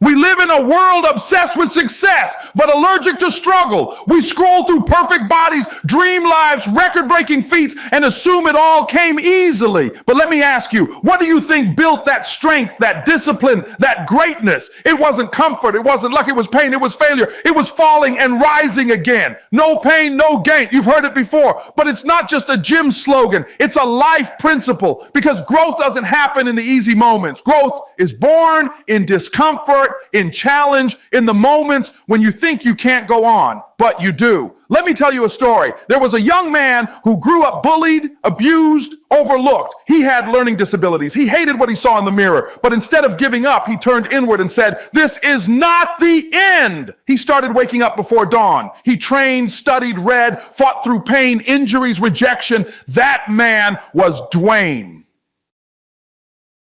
We live in a world obsessed with success, but allergic to struggle. We scroll through perfect bodies, dream lives, record-breaking feats, and assume it all came easily. But let me ask you, what do you think built that strength, that discipline, that greatness? It wasn't comfort. It wasn't luck. It was pain. It was failure. It was falling and rising again. No pain, no gain. You've heard it before, but it's not just a gym slogan. It's a life principle, because growth doesn't happen in the easy moments. Growth is born in discomfort, in challenge, in the moments when you think you can't go on, but you do. Let me tell you a story. There was a young man who grew up bullied, abused, overlooked. He had learning disabilities. He hated what he saw in the mirror, but instead of giving up, he turned inward and said, "This is not the end." He started waking up before dawn. He trained, studied, read, fought through pain, injuries, rejection. That man was Dwayne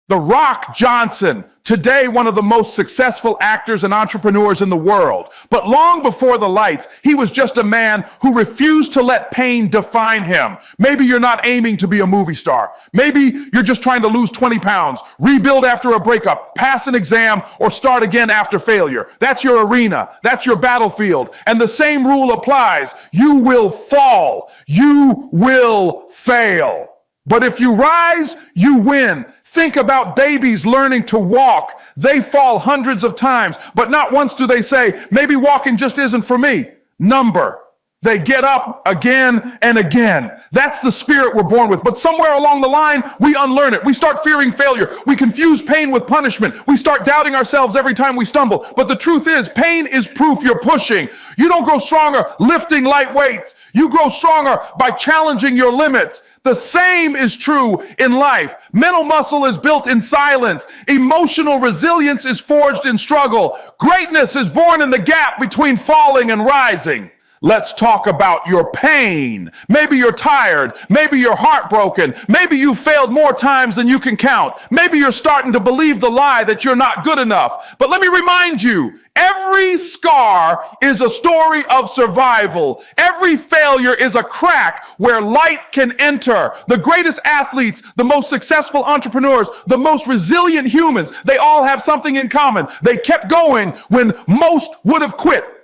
"The Rock" Johnson, today one of the most successful actors and entrepreneurs in the world. But long before the lights, he was just a man who refused to let pain define him. Maybe you're not aiming to be a movie star. Maybe you're just trying to lose 20 pounds, rebuild after a breakup, pass an exam, or start again after failure. That's your arena. That's your battlefield. And the same rule applies. You will fall. You will fail. But if you rise, you win. Think about babies learning to walk. They fall hundreds of times, but not once do they say, maybe walking just isn't for me. Number. They get up again and again. That's the spirit we're born with. But somewhere along the line, we unlearn it. We start fearing failure. We confuse pain with punishment. We start doubting ourselves every time we stumble. But the truth is, pain is proof you're pushing. You don't grow stronger lifting light weights. You grow stronger by challenging your limits. The same is true in life. Mental muscle is built in silence. Emotional resilience is forged in struggle. Greatness is born in the gap between falling and rising. Let's talk about your pain. Maybe you're tired. Maybe you're heartbroken. Maybe you failed more times than you can count. Maybe you're starting to believe the lie that you're not good enough. But let me remind you, every scar is a story of survival. Every failure is a crack where light can enter. The greatest athletes, the most successful entrepreneurs, the most resilient humans, they all have something in common. They kept going when most would have quit.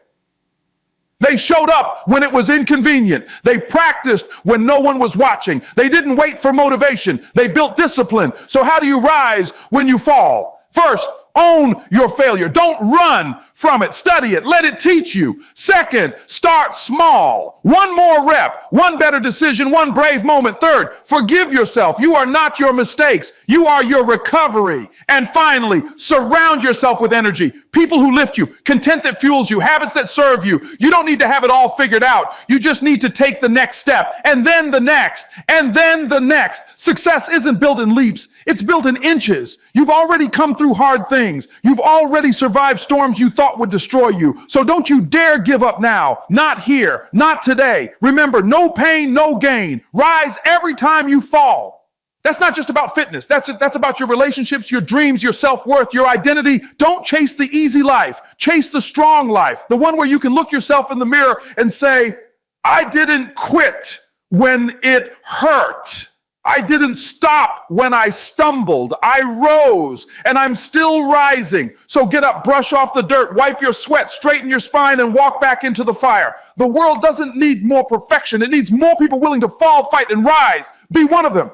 They showed up when it was inconvenient. They practiced when no one was watching. They didn't wait for motivation. They built discipline. So how do you rise when you fall? First, own your failure. Don't run from it. Study it. Let it teach you. Second, start small. One more rep, one better decision, one brave moment. Third, forgive yourself. You are not your mistakes. You are your recovery. And finally, surround yourself with energy. People who lift you, content that fuels you, habits that serve you. You don't need to have it all figured out. You just need to take the next step, and then the next, and then the next. Success isn't built in leaps. It's built in inches. You've already come through hard things. You've already survived storms you thought would destroy you. So don't you dare give up now. Not here. Not today. Remember, no pain, no gain. Rise every time you fall. That's not just about fitness. That's about your relationships, your dreams, your self-worth, your identity. Don't chase the easy life. Chase the strong life. The one where you can look yourself in the mirror and say, I didn't quit when it hurt. I didn't stop when I stumbled. I rose, and I'm still rising. So get up, brush off the dirt, wipe your sweat, straighten your spine, and walk back into the fire. The world doesn't need more perfection. It needs more people willing to fall, fight, and rise. Be one of them.